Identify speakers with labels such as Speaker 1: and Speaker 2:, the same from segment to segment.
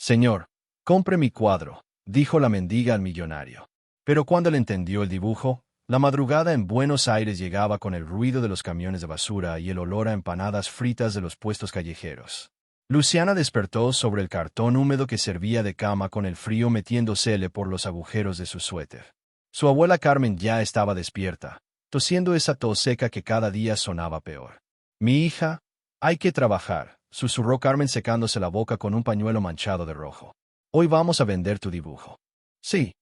Speaker 1: Señor, compre mi cuadro, dijo la mendiga al millonario. Pero cuando le entendió el dibujo, la madrugada en Buenos Aires llegaba con el ruido de los camiones de basura y el olor a empanadas fritas de los puestos callejeros. Luciana despertó sobre el cartón húmedo que servía de cama con el frío metiéndosele por los agujeros de su suéter. Su abuela Carmen ya estaba despierta, tosiendo esa tos seca que cada día sonaba peor. Mi hija, hay que trabajar, susurró Carmen secándose la boca con un pañuelo manchado de rojo. Hoy vamos a vender tu dibujo. Sí.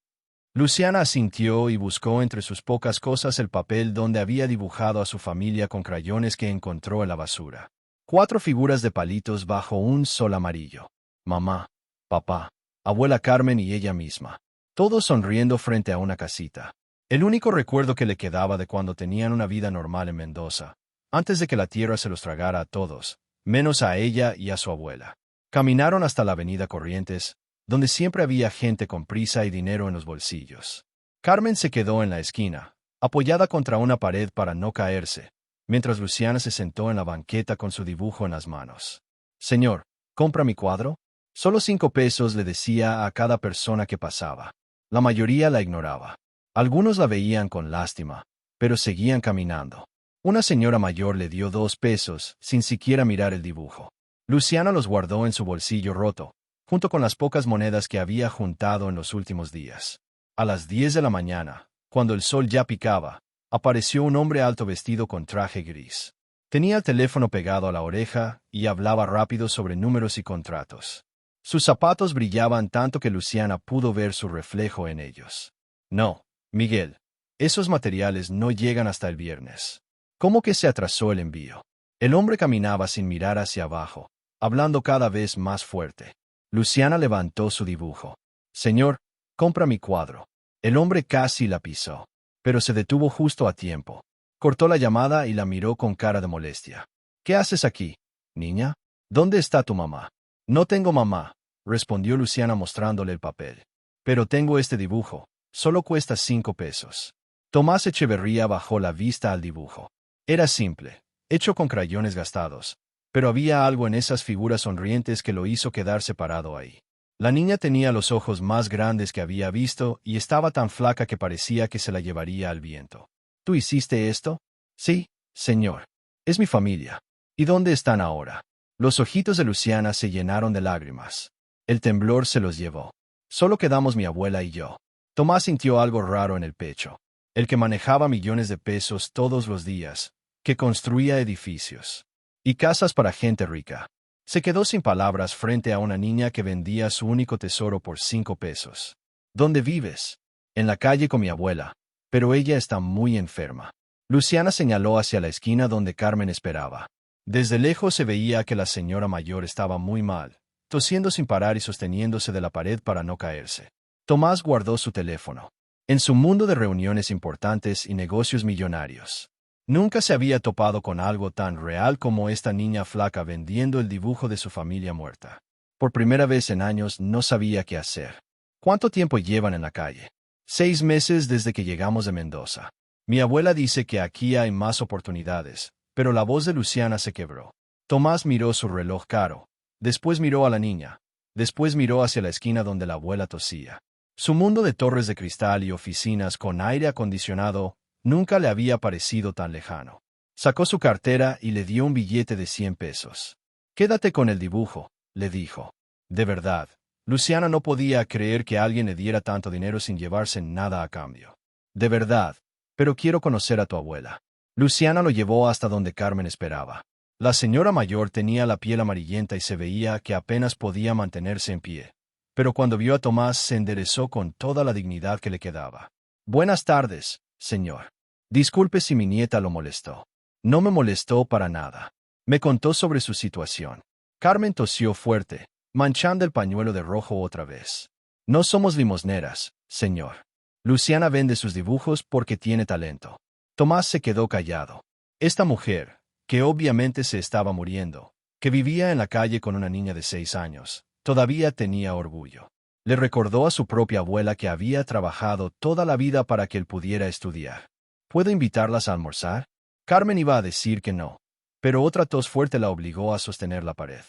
Speaker 1: Luciana asintió y buscó entre sus pocas cosas el papel donde había dibujado a su familia con crayones que encontró en la basura. 4 figuras de palitos bajo un sol amarillo. Mamá, papá, abuela Carmen y ella misma. Todos sonriendo frente a una casita. El único recuerdo que le quedaba de cuando tenían una vida normal en Mendoza, antes de que la tierra se los tragara a todos, menos a ella y a su abuela. Caminaron hasta la avenida Corrientes, donde siempre había gente con prisa y dinero en los bolsillos. Carmen se quedó en la esquina, apoyada contra una pared para no caerse, mientras Luciana se sentó en la banqueta con su dibujo en las manos. Señor, ¿compra mi cuadro? Solo 5 pesos, le decía a cada persona que pasaba. La mayoría la ignoraba. Algunos la veían con lástima, pero seguían caminando. Una señora mayor le dio 2 pesos, sin siquiera mirar el dibujo. Luciana los guardó en su bolsillo roto, junto con las pocas monedas que había juntado en los últimos días. A las 10 de la mañana, cuando el sol ya picaba, apareció un hombre alto vestido con traje gris. Tenía el teléfono pegado a la oreja y hablaba rápido sobre números y contratos. Sus zapatos brillaban tanto que Luciana pudo ver su reflejo en ellos. No, Miguel, esos materiales no llegan hasta el viernes. ¿Cómo que se atrasó el envío? El hombre caminaba sin mirar hacia abajo, hablando cada vez más fuerte. Luciana levantó su dibujo. Señor, compra mi cuadro. El hombre casi la pisó, pero se detuvo justo a tiempo. Cortó la llamada y la miró con cara de molestia. ¿Qué haces aquí, niña? ¿Dónde está tu mamá? No tengo mamá, respondió Luciana mostrándole el papel. Pero tengo este dibujo, solo cuesta 5 pesos. Tomás Echeverría bajó la vista al dibujo. Era simple, hecho con crayones gastados, pero había algo en esas figuras sonrientes que lo hizo quedarse parado ahí. La niña tenía los ojos más grandes que había visto y estaba tan flaca que parecía que se la llevaría al viento. ¿Tú hiciste esto? Sí, señor. Es mi familia. ¿Y dónde están ahora? Los ojitos de Luciana se llenaron de lágrimas. El temblor se los llevó. Solo quedamos mi abuela y yo. Tomás sintió algo raro en el pecho. El que manejaba millones de pesos todos los días, que construía edificios y casas para gente rica. Se quedó sin palabras frente a una niña que vendía su único tesoro por 5 pesos. ¿Dónde vives? En la calle con mi abuela, pero ella está muy enferma. Luciana señaló hacia la esquina donde Carmen esperaba. Desde lejos se veía que la señora mayor estaba muy mal, tosiendo sin parar y sosteniéndose de la pared para no caerse. Tomás guardó su teléfono. En su mundo de reuniones importantes y negocios millonarios, nunca se había topado con algo tan real como esta niña flaca vendiendo el dibujo de su familia muerta. Por primera vez en años no sabía qué hacer. ¿Cuánto tiempo llevan en la calle? 6 meses desde que llegamos de Mendoza. Mi abuela dice que aquí hay más oportunidades, pero la voz de Luciana se quebró. Tomás miró su reloj caro, después miró a la niña, después miró hacia la esquina donde la abuela tosía. Su mundo de torres de cristal y oficinas con aire acondicionado nunca le había parecido tan lejano. Sacó su cartera y le dio un billete de 100 pesos. Quédate con el dibujo, le dijo. De verdad, Luciana no podía creer que alguien le diera tanto dinero sin llevarse nada a cambio. De verdad, pero quiero conocer a tu abuela. Luciana lo llevó hasta donde Carmen esperaba. La señora mayor tenía la piel amarillenta y se veía que apenas podía mantenerse en pie. Pero cuando vio a Tomás se enderezó con toda la dignidad que le quedaba. Buenas tardes, señor. Disculpe si mi nieta lo molestó. No me molestó para nada. Me contó sobre su situación. Carmen tosió fuerte, manchando el pañuelo de rojo otra vez. No somos limosneras, señor. Luciana vende sus dibujos porque tiene talento. Tomás se quedó callado. Esta mujer, que obviamente se estaba muriendo, que vivía en la calle con una niña de 6 años, todavía tenía orgullo. Le recordó a su propia abuela que había trabajado toda la vida para que él pudiera estudiar. ¿Puedo invitarlas a almorzar? Carmen iba a decir que no, pero otra tos fuerte la obligó a sostener la pared.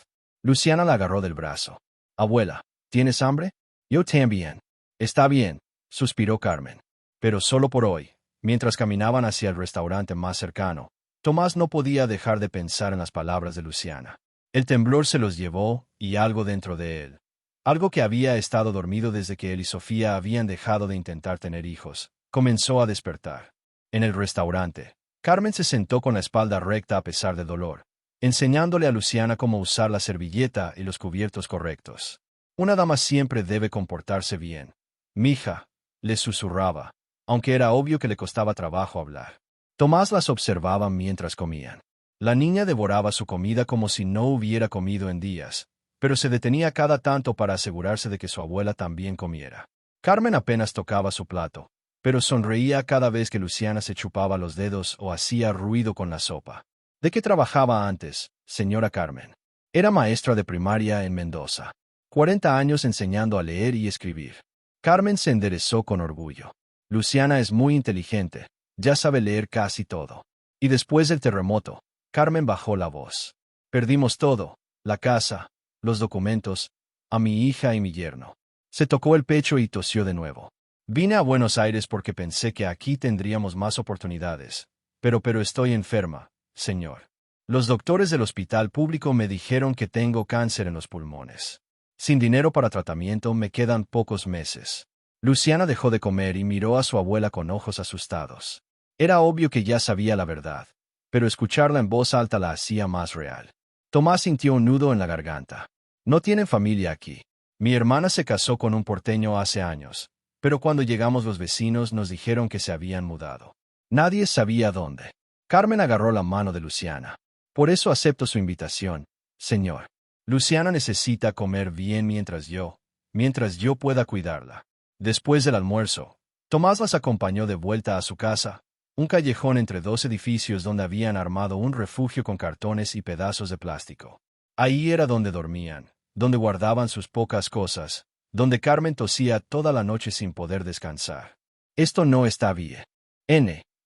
Speaker 1: Luciana la agarró del brazo. Abuela, ¿Tienes hambre? Yo también. Está bien, suspiró Carmen. Pero solo por hoy. Mientras caminaban hacia el restaurante más cercano, Tomás no podía dejar de pensar en las palabras de Luciana. El temblor se los llevó, y algo dentro de él. Algo que había estado dormido desde que él y Sofía habían dejado de intentar tener hijos, comenzó a despertar. En el restaurante, Carmen se sentó con la espalda recta a pesar del dolor, enseñándole a Luciana cómo usar la servilleta y los cubiertos correctos. Una dama siempre debe comportarse bien. Mija, le susurraba, aunque era obvio que le costaba trabajo hablar. Tomás las observaba mientras comían. La niña devoraba su comida como si no hubiera comido en días, pero se detenía cada tanto para asegurarse de que su abuela también comiera. Carmen apenas tocaba su plato, pero sonreía cada vez que Luciana se chupaba los dedos o hacía ruido con la sopa. ¿De qué trabajaba antes, señora Carmen? Era maestra de primaria en Mendoza. 40 años enseñando a leer y escribir. Carmen se enderezó con orgullo. Luciana es muy inteligente, ya sabe leer casi todo. Y después del terremoto, Carmen bajó la voz. Perdimos todo, la casa, los documentos, a mi hija y mi yerno. Se tocó el pecho y tosió de nuevo. Vine a Buenos Aires porque pensé que aquí tendríamos más oportunidades. Pero estoy enferma, señor. Los doctores del hospital público me dijeron que tengo cáncer en los pulmones. Sin dinero para tratamiento me quedan pocos meses. Luciana dejó de comer y miró a su abuela con ojos asustados. Era obvio que ya sabía la verdad, pero escucharla en voz alta la hacía más real. Tomás sintió un nudo en la garganta. No tienen familia aquí. Mi hermana se casó con un porteño hace años, pero cuando llegamos los vecinos nos dijeron que se habían mudado. Nadie sabía dónde. Carmen agarró la mano de Luciana. Por eso acepto su invitación, señor. Luciana necesita comer bien mientras yo pueda cuidarla. Después del almuerzo, Tomás las acompañó de vuelta a su casa, un callejón entre dos edificios donde habían armado un refugio con cartones y pedazos de plástico. Ahí era donde dormían, donde guardaban sus pocas cosas, donde Carmen tosía toda la noche sin poder descansar. Esto no está bien.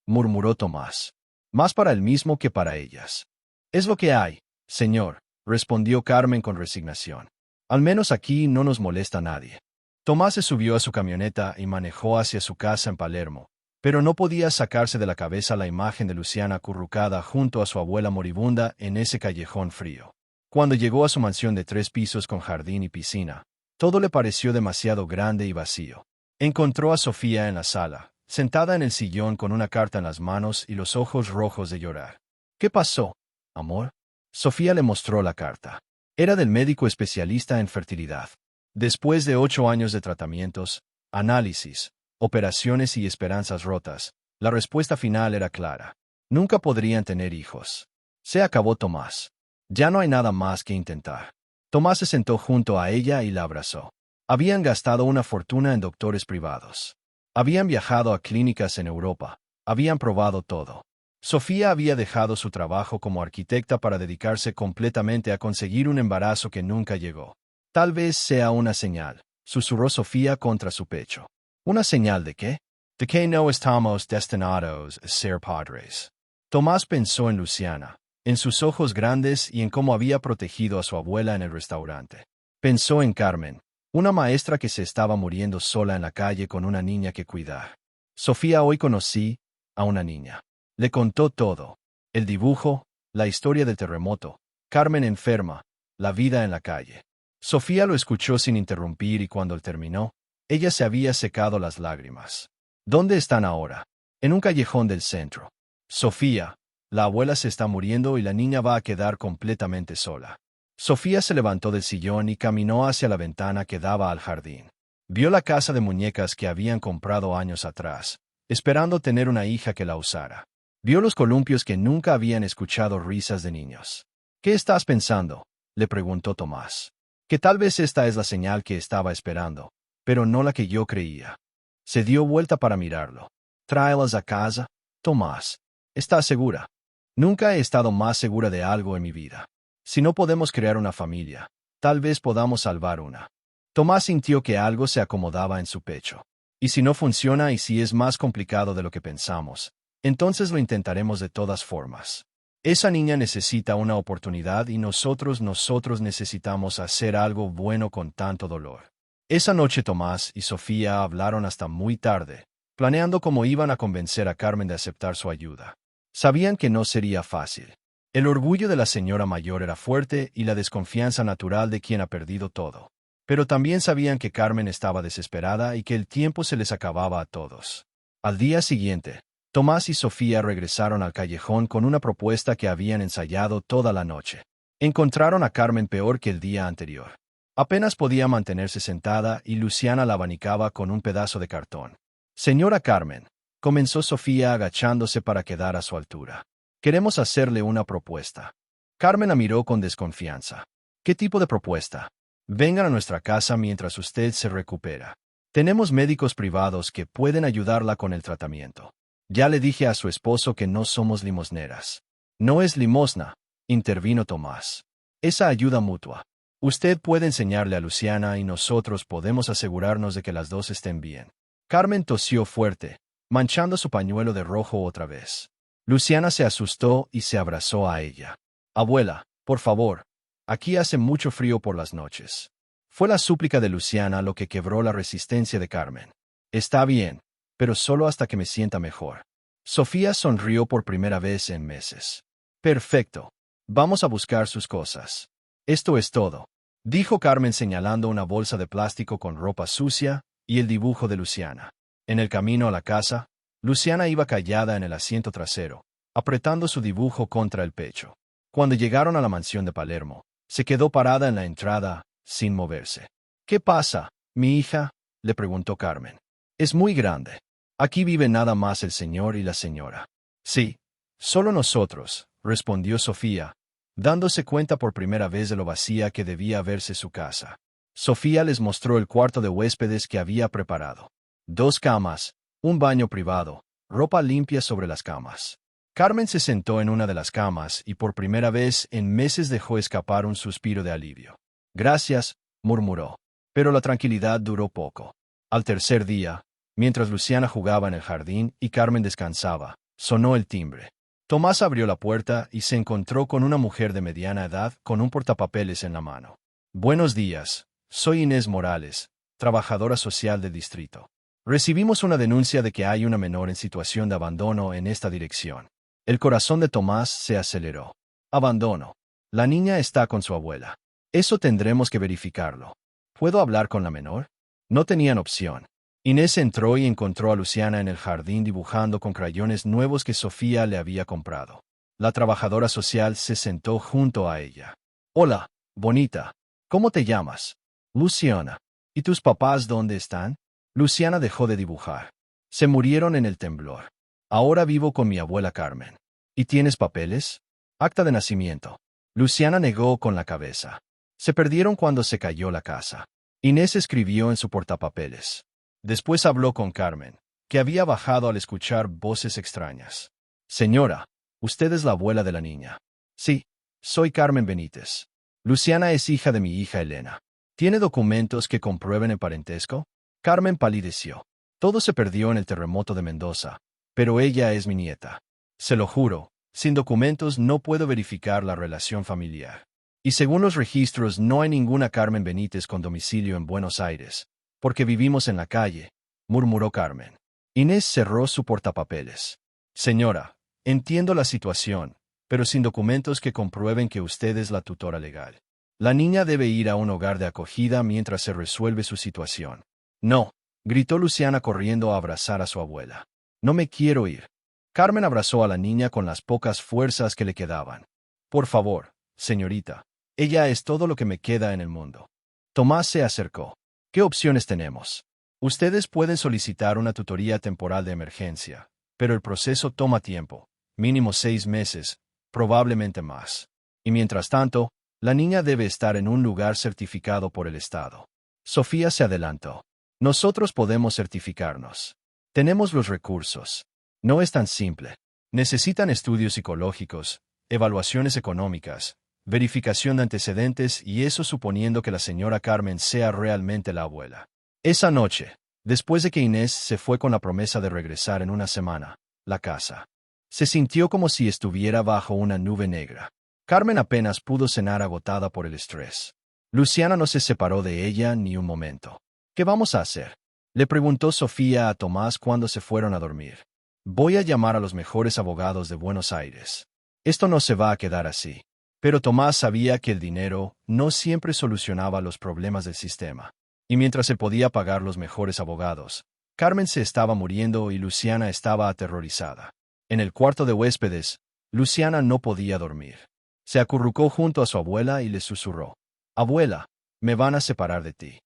Speaker 1: Murmuró Tomás. Más para él mismo que para ellas. Es lo que hay, señor, respondió Carmen con resignación. Al menos aquí no nos molesta nadie. Tomás se subió a su camioneta y manejó hacia su casa en Palermo, pero no podía sacarse de la cabeza la imagen de Luciana acurrucada junto a su abuela moribunda en ese callejón frío. Cuando llegó a su mansión de 3 pisos con jardín y piscina, todo le pareció demasiado grande y vacío. Encontró a Sofía en la sala, sentada en el sillón con una carta en las manos y los ojos rojos de llorar. ¿Qué pasó, amor? Sofía le mostró la carta. Era del médico especialista en fertilidad. Después de 8 años de tratamientos, análisis, operaciones y esperanzas rotas, la respuesta final era clara. Nunca podrían tener hijos. Se acabó Tomás. Ya no hay nada más que intentar. Tomás se sentó junto a ella y la abrazó. Habían gastado una fortuna en doctores privados. Habían viajado a clínicas en Europa. Habían probado todo. Sofía había dejado su trabajo como arquitecta para dedicarse completamente a conseguir un embarazo que nunca llegó. Tal vez sea una señal, susurró Sofía contra su pecho. ¿Una señal de qué? De que no estamos destinados a ser padres. Tomás pensó en Luciana, en sus ojos grandes y en cómo había protegido a su abuela en el restaurante. Pensó en Carmen, una maestra que se estaba muriendo sola en la calle con una niña que cuidar. Sofía, hoy conocí a una niña. Le contó todo. El dibujo, la historia del terremoto, Carmen enferma, la vida en la calle. Sofía lo escuchó sin interrumpir y cuando él terminó, ella se había secado las lágrimas. ¿Dónde están ahora? En un callejón del centro. Sofía, la abuela se está muriendo y la niña va a quedar completamente sola. Sofía se levantó del sillón y caminó hacia la ventana que daba al jardín. Vio la casa de muñecas que habían comprado años atrás, esperando tener una hija que la usara. Vio los columpios que nunca habían escuchado risas de niños. ¿Qué estás pensando?, le preguntó Tomás. Que tal vez esta es la señal que estaba esperando, pero no la que yo creía. Se dio vuelta para mirarlo. ¿Tráelas a casa, Tomás? ¿Estás segura? Nunca he estado más segura de algo en mi vida. Si no podemos crear una familia, tal vez podamos salvar una. Tomás sintió que algo se acomodaba en su pecho. Y si no funciona y si es más complicado de lo que pensamos, entonces lo intentaremos de todas formas. Esa niña necesita una oportunidad y nosotros necesitamos hacer algo bueno con tanto dolor. Esa noche Tomás y Sofía hablaron hasta muy tarde, planeando cómo iban a convencer a Carmen de aceptar su ayuda. Sabían que no sería fácil. El orgullo de la señora mayor era fuerte y la desconfianza natural de quien ha perdido todo. Pero también sabían que Carmen estaba desesperada y que el tiempo se les acababa a todos. Al día siguiente, Tomás y Sofía regresaron al callejón con una propuesta que habían ensayado toda la noche. Encontraron a Carmen peor que el día anterior. Apenas podía mantenerse sentada y Luciana la abanicaba con un pedazo de cartón. Señora Carmen, comenzó Sofía agachándose para quedar a su altura. Queremos hacerle una propuesta. Carmen la miró con desconfianza. ¿Qué tipo de propuesta? Vengan a nuestra casa mientras usted se recupera. Tenemos médicos privados que pueden ayudarla con el tratamiento. Ya le dije a su esposo que no somos limosneras. No es limosna, intervino Tomás. Esa ayuda mutua. Usted puede enseñarle a Luciana y nosotros podemos asegurarnos de que las dos estén bien. Carmen tosió fuerte, manchando su pañuelo de rojo otra vez. Luciana se asustó y se abrazó a ella. Abuela, por favor, aquí hace mucho frío por las noches. Fue la súplica de Luciana lo que quebró la resistencia de Carmen. Está bien, pero solo hasta que me sienta mejor. Sofía sonrió por primera vez en meses. Perfecto. Vamos a buscar sus cosas. Esto es todo, dijo Carmen señalando una bolsa de plástico con ropa sucia y el dibujo de Luciana. En el camino a la casa, Luciana iba callada en el asiento trasero, apretando su dibujo contra el pecho. Cuando llegaron a la mansión de Palermo, se quedó parada en la entrada, sin moverse. ¿Qué pasa, mi hija?, le preguntó Carmen. Es muy grande. Aquí vive nada más el señor y la señora. Sí, solo nosotros, respondió Sofía, dándose cuenta por primera vez de lo vacía que debía verse su casa. Sofía les mostró el cuarto de huéspedes que había preparado. 2 camas, un baño privado, ropa limpia sobre las camas. Carmen se sentó en una de las camas y por primera vez en meses dejó escapar un suspiro de alivio. Gracias, murmuró. Pero la tranquilidad duró poco. Al tercer día, mientras Luciana jugaba en el jardín y Carmen descansaba, sonó el timbre. Tomás abrió la puerta y se encontró con una mujer de mediana edad con un portapapeles en la mano. Buenos días, soy Inés Morales, trabajadora social del distrito. Recibimos una denuncia de que hay una menor en situación de abandono en esta dirección. El corazón de Tomás se aceleró. Abandono. La niña está con su abuela. Eso tendremos que verificarlo. ¿Puedo hablar con la menor? No tenían opción. Inés entró y encontró a Luciana en el jardín dibujando con crayones nuevos que Sofía le había comprado. La trabajadora social se sentó junto a ella. Hola, bonita. ¿Cómo te llamas? Luciana. ¿Y tus papás dónde están? Luciana dejó de dibujar. Se murieron en el temblor. Ahora vivo con mi abuela Carmen. ¿Y tienes papeles? Acta de nacimiento. Luciana negó con la cabeza. Se perdieron cuando se cayó la casa. Inés escribió en su portapapeles. Después habló con Carmen, que había bajado al escuchar voces extrañas. Señora, usted es la abuela de la niña. Sí, soy Carmen Benítez. Luciana es hija de mi hija Elena. ¿Tiene documentos que comprueben el parentesco? Carmen palideció. Todo se perdió en el terremoto de Mendoza, pero ella es mi nieta. Se lo juro, sin documentos no puedo verificar la relación familiar. Y según los registros no hay ninguna Carmen Benítez con domicilio en Buenos Aires, porque vivimos en la calle, murmuró Carmen. Inés cerró su portapapeles. Señora, entiendo la situación, pero sin documentos que comprueben que usted es la tutora legal. La niña debe ir a un hogar de acogida mientras se resuelve su situación. No, gritó Luciana corriendo a abrazar a su abuela. No me quiero ir. Carmen abrazó a la niña con las pocas fuerzas que le quedaban. Por favor, señorita. Ella es todo lo que me queda en el mundo. Tomás se acercó. ¿Qué opciones tenemos? Ustedes pueden solicitar una tutoría temporal de emergencia, pero el proceso toma tiempo, mínimo 6 meses, probablemente más. Y mientras tanto, la niña debe estar en un lugar certificado por el Estado. Sofía se adelantó. Nosotros podemos certificarnos. Tenemos los recursos. No es tan simple. Necesitan estudios psicológicos, evaluaciones económicas, verificación de antecedentes y eso suponiendo que la señora Carmen sea realmente la abuela. Esa noche, después de que Inés se fue con la promesa de regresar en una semana, la casa se sintió como si estuviera bajo una nube negra. Carmen apenas pudo cenar agotada por el estrés. Luciana no se separó de ella ni un momento. ¿Qué vamos a hacer? Le preguntó Sofía a Tomás cuando se fueron a dormir. Voy a llamar a los mejores abogados de Buenos Aires. Esto no se va a quedar así. Pero Tomás sabía que el dinero no siempre solucionaba los problemas del sistema. Y mientras él podía pagar los mejores abogados, Carmen se estaba muriendo y Luciana estaba aterrorizada. En el cuarto de huéspedes, Luciana no podía dormir. Se acurrucó junto a su abuela y le susurró: «Abuela, me van a separar de ti».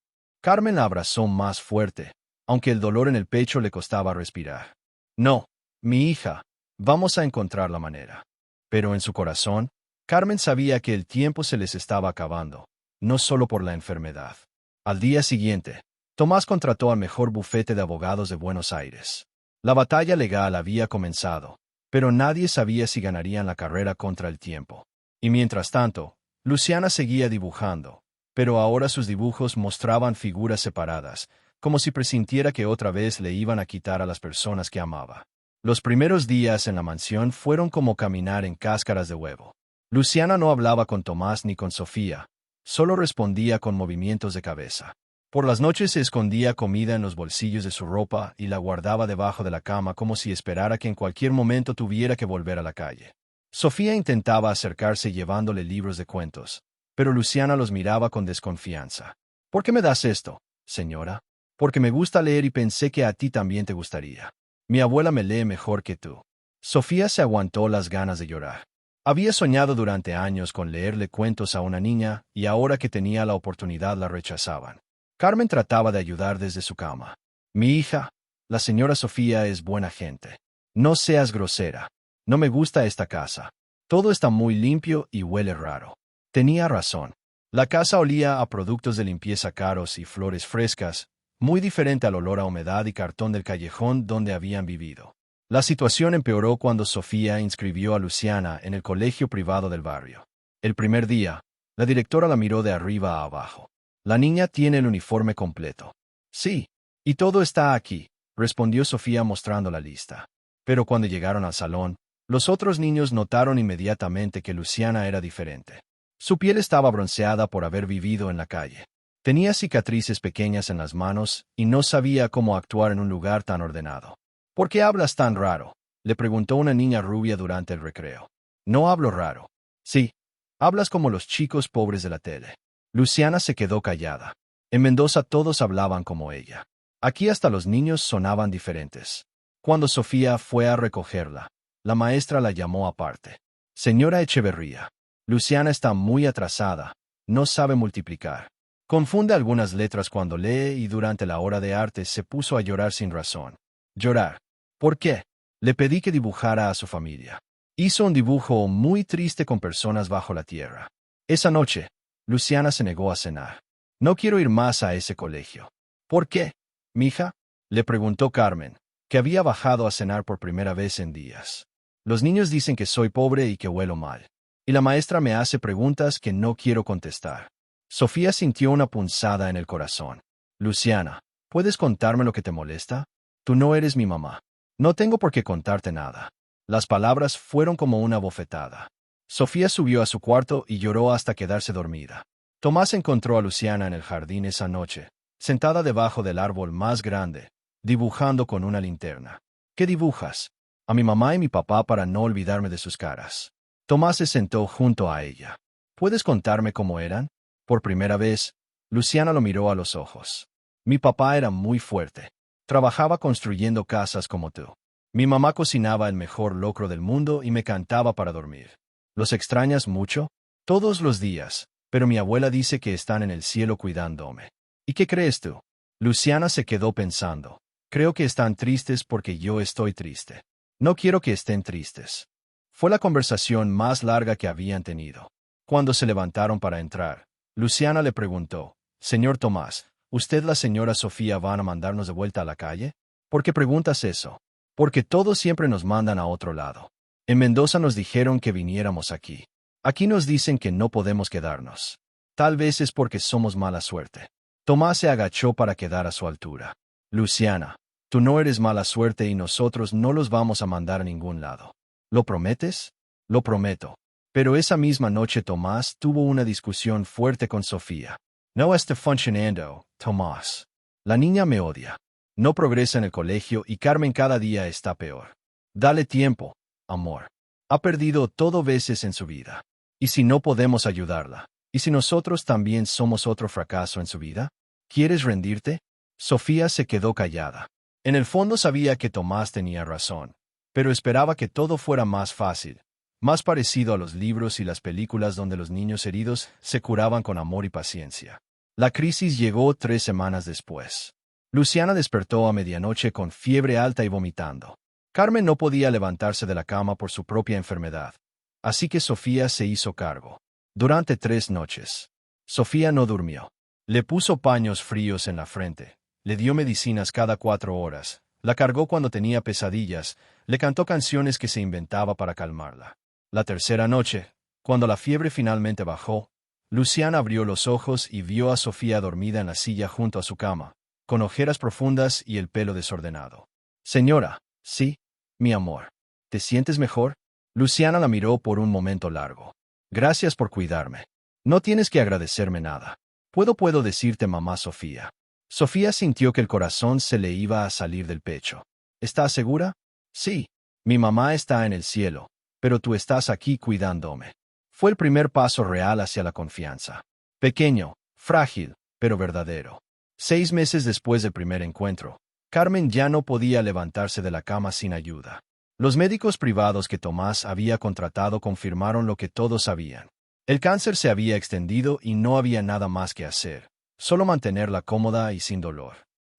Speaker 1: Carmen la abrazó más fuerte, aunque el dolor en el pecho le costaba respirar. «No, mi hija, vamos a encontrar la manera». Pero en su corazón, Carmen sabía que el tiempo se les estaba acabando, no solo por la enfermedad. Al día siguiente, Tomás contrató al mejor bufete de abogados de Buenos Aires. La batalla legal había comenzado, pero nadie sabía si ganarían la carrera contra el tiempo. Y mientras tanto, Luciana seguía dibujando, pero ahora sus dibujos mostraban figuras separadas, como si presintiera que otra vez le iban a quitar a las personas que amaba. Los primeros días en la mansión fueron como caminar en cáscaras de huevo. Luciana no hablaba con Tomás ni con Sofía, solo respondía con movimientos de cabeza. Por las noches se escondía comida en los bolsillos de su ropa y la guardaba debajo de la cama como si esperara que en cualquier momento tuviera que volver a la calle. Sofía intentaba acercarse llevándole libros de cuentos, pero Luciana los miraba con desconfianza. «¿Por qué me das esto, señora?» «Porque me gusta leer y pensé que a ti también te gustaría. Mi abuela me lee mejor que tú». Sofía se aguantó las ganas de llorar. Había soñado durante años con leerle cuentos a una niña y ahora que tenía la oportunidad la rechazaban. Carmen trataba de ayudar desde su cama. «Mi hija, la señora Sofía es buena gente. No seas grosera. No me gusta esta casa. Todo está muy limpio y huele raro». Tenía razón. La casa olía a productos de limpieza caros y flores frescas, muy diferente al olor a humedad y cartón del callejón donde habían vivido. La situación empeoró cuando Sofía inscribió a Luciana en el colegio privado del barrio. El primer día, la directora la miró de arriba a abajo. «La niña tiene el uniforme completo». «Sí, y todo está aquí», respondió Sofía mostrando la lista. Pero cuando llegaron al salón, los otros niños notaron inmediatamente que Luciana era diferente. Su piel estaba bronceada por haber vivido en la calle. Tenía cicatrices pequeñas en las manos y no sabía cómo actuar en un lugar tan ordenado. «¿Por qué hablas tan raro?», le preguntó una niña rubia durante el recreo. «No hablo raro». «Sí, hablas como los chicos pobres de la tele». Luciana se quedó callada. En Mendoza todos hablaban como ella. Aquí hasta los niños sonaban diferentes. Cuando Sofía fue a recogerla, la maestra la llamó aparte. «Señora Echeverría, Luciana está muy atrasada, no sabe multiplicar. Confunde algunas letras cuando lee y durante la hora de arte se puso a llorar sin razón». «¿Llorar? ¿Por qué?». «Le pedí que dibujara a su familia. Hizo un dibujo muy triste con personas bajo la tierra. Esa noche, Luciana se negó a cenar. No quiero ir más a ese colegio». «¿Por qué, mija?», le preguntó Carmen, que había bajado a cenar por primera vez en días. «Los niños dicen que soy pobre y que huelo mal. Y la maestra me hace preguntas que no quiero contestar». Sofía sintió una punzada en el corazón. «Luciana, ¿puedes contarme lo que te molesta? Tú no eres mi mamá. No tengo por qué contarte nada». Las palabras fueron como una bofetada. Sofía subió a su cuarto y lloró hasta quedarse dormida. Tomás encontró a Luciana en el jardín esa noche, sentada debajo del árbol más grande, dibujando con una linterna. «¿Qué dibujas?». «A mi mamá y mi papá para no olvidarme de sus caras». Tomás se sentó junto a ella. «¿Puedes contarme cómo eran?». Por primera vez, Luciana lo miró a los ojos. «Mi papá era muy fuerte. Trabajaba construyendo casas como tú. Mi mamá cocinaba el mejor locro del mundo y me cantaba para dormir. ¿Los extrañas mucho?». «Todos los días, pero mi abuela dice que están en el cielo cuidándome». «¿Y qué crees tú?». Luciana se quedó pensando. «Creo que están tristes porque yo estoy triste. No quiero que estén tristes». Fue la conversación más larga que habían tenido. Cuando se levantaron para entrar, Luciana le preguntó: «Señor Tomás, ¿usted y la señora Sofía van a mandarnos de vuelta a la calle?». «¿Por qué preguntas eso?». «Porque todos siempre nos mandan a otro lado. En Mendoza nos dijeron que viniéramos aquí. Aquí nos dicen que no podemos quedarnos. Tal vez es porque somos mala suerte». Tomás se agachó para quedar a su altura. «Luciana, tú no eres mala suerte y nosotros no los vamos a mandar a ningún lado. ¿Lo prometes?». «Lo prometo». Pero esa misma noche Tomás tuvo una discusión fuerte con Sofía. «No está funcionando, Tomás. La niña me odia. No progresa en el colegio y Carmen cada día está peor. Dale tiempo, amor. Ha perdido todo veces en su vida. ¿Y si no podemos ayudarla? ¿Y si nosotros también somos otro fracaso en su vida? ¿Quieres rendirte? Sofía se quedó callada. En el fondo sabía que Tomás tenía razón, pero esperaba que todo fuera más fácil, más parecido a los libros y las películas donde los niños heridos se curaban con amor y paciencia. La crisis llegó 3 semanas después. Luciana despertó a medianoche con fiebre alta y vomitando. Carmen no podía levantarse de la cama por su propia enfermedad, así que Sofía se hizo cargo. Durante 3 noches, Sofía no durmió. Le puso paños fríos en la frente, le dio medicinas cada 4 horas, la cargó cuando tenía pesadillas, le cantó canciones que se inventaba para calmarla. La tercera noche, cuando la fiebre finalmente bajó, Luciana abrió los ojos y vio a Sofía dormida en la silla junto a su cama, con ojeras profundas y el pelo desordenado. Señora, sí, mi amor. ¿Te sientes mejor? Luciana la miró por un momento largo. Gracias por cuidarme. No tienes que agradecerme nada. Puedo decirte mamá Sofía. Sofía sintió que el corazón se le iba a salir del pecho. ¿Estás segura? Sí. Mi mamá está en el cielo, pero tú estás aquí cuidándome. Fue el primer paso real hacia la confianza. Pequeño, frágil, pero verdadero. 6 meses después del primer encuentro, Carmen ya no podía levantarse de la cama sin ayuda. Los médicos privados que Tomás había contratado confirmaron lo que todos sabían. El cáncer se había extendido y no había nada más que hacer, solo mantenerla cómoda y sin dolor.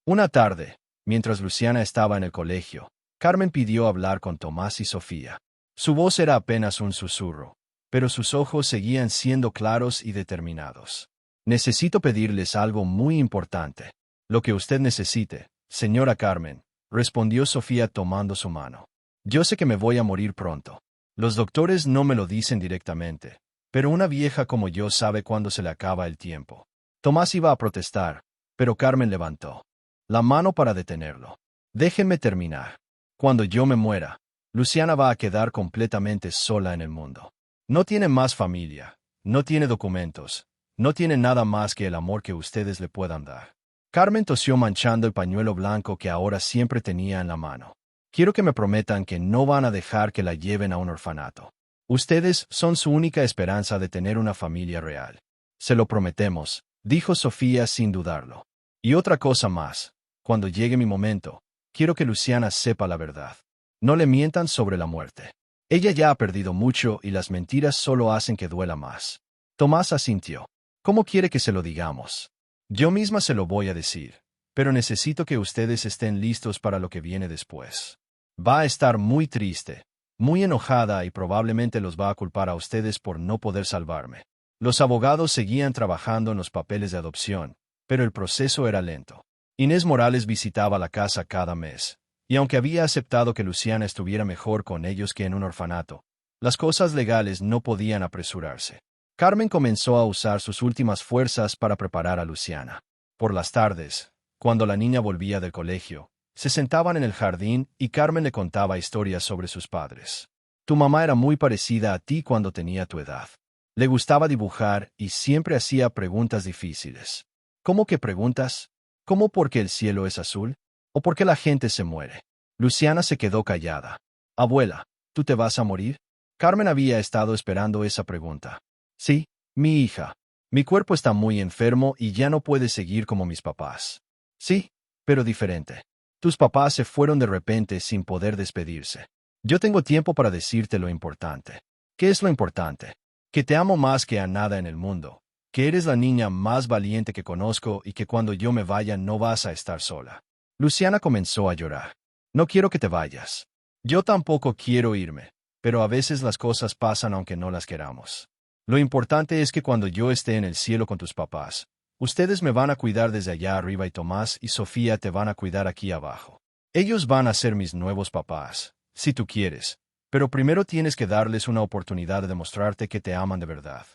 Speaker 1: Una tarde, mientras Luciana estaba en el colegio, Carmen pidió hablar con Tomás y Sofía. Su voz era apenas un susurro, pero sus ojos seguían siendo claros y determinados. Necesito pedirles algo muy importante. Lo que usted necesite, señora Carmen, respondió Sofía tomando su mano. Yo sé que me voy a morir pronto. Los doctores no me lo dicen directamente, pero una vieja como yo sabe cuándo se le acaba el tiempo. Tomás iba a protestar, pero Carmen levantó la mano para detenerlo. Déjenme terminar. Cuando yo me muera, Luciana va a quedar completamente sola en el mundo. No tiene más familia, no tiene documentos, no tiene nada más que el amor que ustedes le puedan dar. Carmen tosió manchando el pañuelo blanco que ahora siempre tenía en la mano. Quiero que me prometan que no van a dejar que la lleven a un orfanato. Ustedes son su única esperanza de tener una familia real. Se lo prometemos, dijo Sofía sin dudarlo. Y otra cosa más, cuando llegue mi momento, quiero que Luciana sepa la verdad. No le mientan sobre la muerte. Ella ya ha perdido mucho y las mentiras solo hacen que duela más. Tomás asintió. ¿Cómo quiere que se lo digamos? Yo misma se lo voy a decir, pero necesito que ustedes estén listos para lo que viene después. Va a estar muy triste, muy enojada y probablemente los va a culpar a ustedes por no poder salvarme. Los abogados seguían trabajando en los papeles de adopción, pero el proceso era lento. Inés Morales visitaba la casa cada mes, y aunque había aceptado que Luciana estuviera mejor con ellos que en un orfanato, las cosas legales no podían apresurarse. Carmen comenzó a usar sus últimas fuerzas para preparar a Luciana. Por las tardes, cuando la niña volvía del colegio, se sentaban en el jardín y Carmen le contaba historias sobre sus padres. Tu mamá era muy parecida a ti cuando tenía tu edad. Le gustaba dibujar y siempre hacía preguntas difíciles. ¿Cómo que preguntas? ¿Cómo por qué el cielo es azul? ¿O por qué la gente se muere? Luciana se quedó callada. Abuela, ¿tú te vas a morir? Carmen había estado esperando esa pregunta. Sí, mi hija. Mi cuerpo está muy enfermo y ya no puede seguir como mis papás. Sí, pero diferente. Tus papás se fueron de repente sin poder despedirse. Yo tengo tiempo para decirte lo importante. ¿Qué es lo importante? Que te amo más que a nada en el mundo, que eres la niña más valiente que conozco y que cuando yo me vaya no vas a estar sola. Luciana comenzó a llorar. No quiero que te vayas. Yo tampoco quiero irme, pero a veces las cosas pasan aunque no las queramos. Lo importante es que cuando yo esté en el cielo con tus papás, ustedes me van a cuidar desde allá arriba y Tomás y Sofía te van a cuidar aquí abajo. Ellos van a ser mis nuevos papás, si tú quieres, pero primero tienes que darles una oportunidad de demostrarte que te aman de verdad.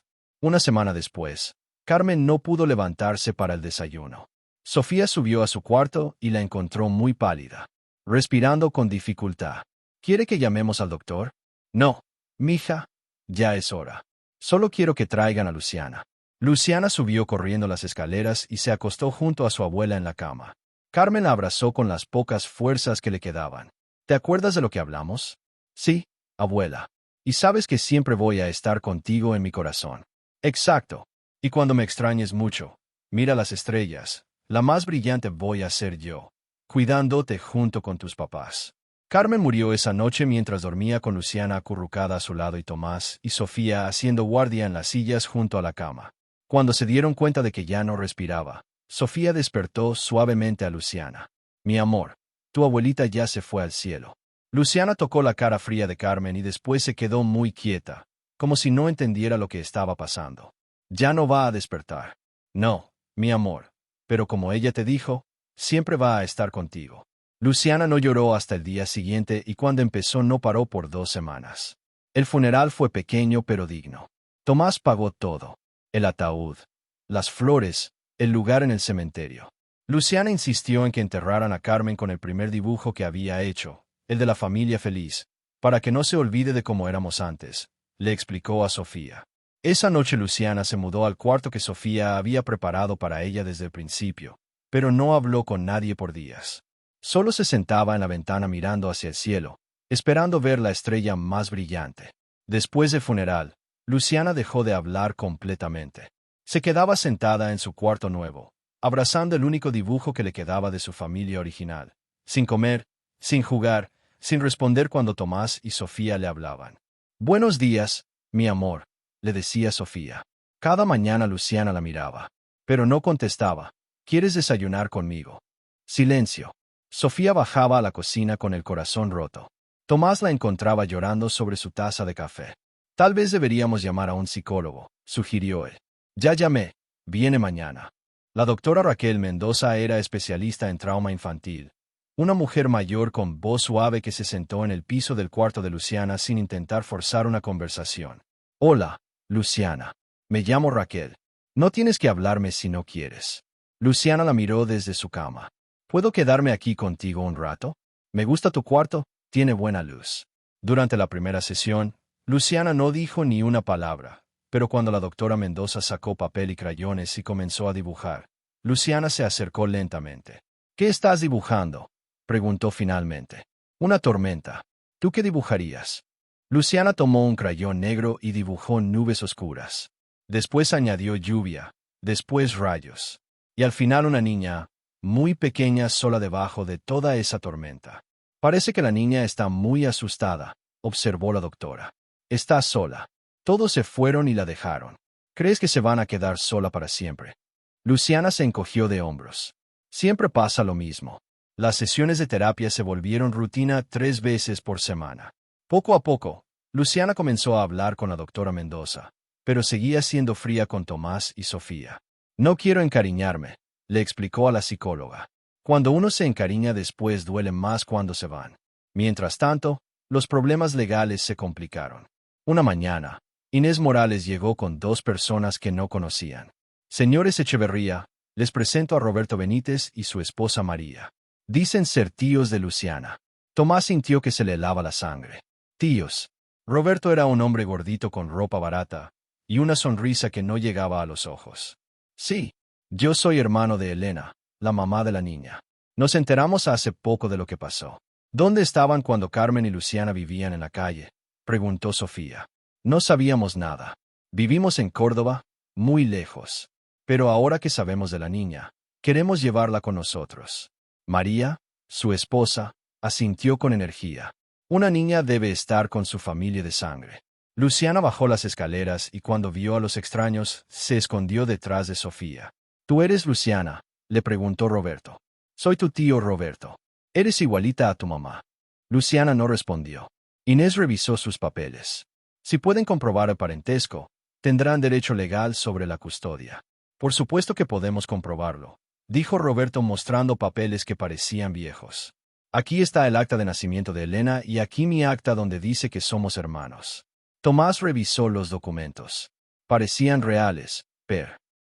Speaker 1: Una semana después, Carmen no pudo levantarse para el desayuno. Sofía subió a su cuarto y la encontró muy pálida, respirando con dificultad. ¿Quiere que llamemos al doctor? No, mija, ya es hora. Solo quiero que traigan a Luciana. Luciana subió corriendo las escaleras y se acostó junto a su abuela en la cama. Carmen la abrazó con las pocas fuerzas que le quedaban. ¿Te acuerdas de lo que hablamos? Sí, abuela. Y sabes que siempre voy a estar contigo en mi corazón. Exacto. Y cuando me extrañes mucho, mira las estrellas. La más brillante voy a ser yo, cuidándote junto con tus papás. Carmen murió esa noche mientras dormía con Luciana acurrucada a su lado y Tomás y Sofía haciendo guardia en las sillas junto a la cama. Cuando se dieron cuenta de que ya no respiraba, Sofía despertó suavemente a Luciana. Mi amor, tu abuelita ya se fue al cielo. Luciana tocó la cara fría de Carmen y después se quedó muy quieta, como si no entendiera lo que estaba pasando. Ya no va a despertar. No, mi amor, pero como ella te dijo, siempre va a estar contigo. Luciana no lloró hasta el día siguiente y cuando empezó no paró por 2 semanas. El funeral fue pequeño pero digno. Tomás pagó todo: el ataúd, las flores, el lugar en el cementerio. Luciana insistió en que enterraran a Carmen con el primer dibujo que había hecho, el de la familia feliz, para que no se olvide de cómo éramos antes, le explicó a Sofía. Esa noche Luciana se mudó al cuarto que Sofía había preparado para ella desde el principio, pero no habló con nadie por días. Solo se sentaba en la ventana mirando hacia el cielo, esperando ver la estrella más brillante. Después del funeral, Luciana dejó de hablar completamente. Se quedaba sentada en su cuarto nuevo, abrazando el único dibujo que le quedaba de su familia original, sin comer, sin jugar, sin responder cuando Tomás y Sofía le hablaban. Buenos días, mi amor, le decía Sofía. Cada mañana Luciana la miraba, pero no contestaba. ¿Quieres desayunar conmigo? Silencio. Sofía bajaba a la cocina con el corazón roto. Tomás la encontraba llorando sobre su taza de café. Tal vez deberíamos llamar a un psicólogo, sugirió él. Ya llamé, viene mañana. La doctora Raquel Mendoza era especialista en trauma infantil. Una mujer mayor con voz suave que se sentó en el piso del cuarto de Luciana sin intentar forzar una conversación. Hola, Luciana. Me llamo Raquel. No tienes que hablarme si no quieres. Luciana la miró desde su cama. ¿Puedo quedarme aquí contigo un rato? Me gusta tu cuarto, tiene buena luz. Durante la primera sesión, Luciana no dijo ni una palabra, pero cuando la doctora Mendoza sacó papel y crayones y comenzó a dibujar, Luciana se acercó lentamente. ¿Qué estás dibujando?, preguntó finalmente. Una tormenta. ¿Tú qué dibujarías? Luciana tomó un crayón negro y dibujó nubes oscuras. Después añadió lluvia, después rayos. Y al final una niña, muy pequeña sola debajo de toda esa tormenta. Parece que la niña está muy asustada, observó la doctora. Está sola. Todos se fueron y la dejaron. ¿Crees que se van a quedar sola para siempre? Luciana se encogió de hombros. Siempre pasa lo mismo. Las sesiones de terapia se volvieron rutina 3 veces por semana. Poco a poco, Luciana comenzó a hablar con la doctora Mendoza, pero seguía siendo fría con Tomás y Sofía. No quiero encariñarme, le explicó a la psicóloga. Cuando uno se encariña después duele más cuando se van. Mientras tanto, los problemas legales se complicaron. Una mañana, Inés Morales llegó con 2 personas que no conocían. Señores Echeverría, les presento a Roberto Benítez y su esposa María. Dicen ser tíos de Luciana. Tomás sintió que se le helaba la sangre. Tíos. Roberto era un hombre gordito con ropa barata y una sonrisa que no llegaba a los ojos. Sí, yo soy hermano de Elena, la mamá de la niña. Nos enteramos hace poco de lo que pasó. ¿Dónde estaban cuando Carmen y Luciana vivían en la calle?, preguntó Sofía. No sabíamos nada. Vivimos en Córdoba, muy lejos. Pero ahora que sabemos de la niña, queremos llevarla con nosotros. María, su esposa, asintió con energía. Una niña debe estar con su familia de sangre. Luciana bajó las escaleras y cuando vio a los extraños, se escondió detrás de Sofía. ¿Tú eres Luciana?, le preguntó Roberto. Soy tu tío Roberto. Eres igualita a tu mamá. Luciana no respondió. Inés revisó sus papeles. Si pueden comprobar el parentesco, tendrán derecho legal sobre la custodia. Por supuesto que podemos comprobarlo, dijo Roberto mostrando papeles que parecían viejos. Aquí está el acta de nacimiento de Elena y aquí mi acta donde dice que somos hermanos. Tomás revisó los documentos. Parecían reales,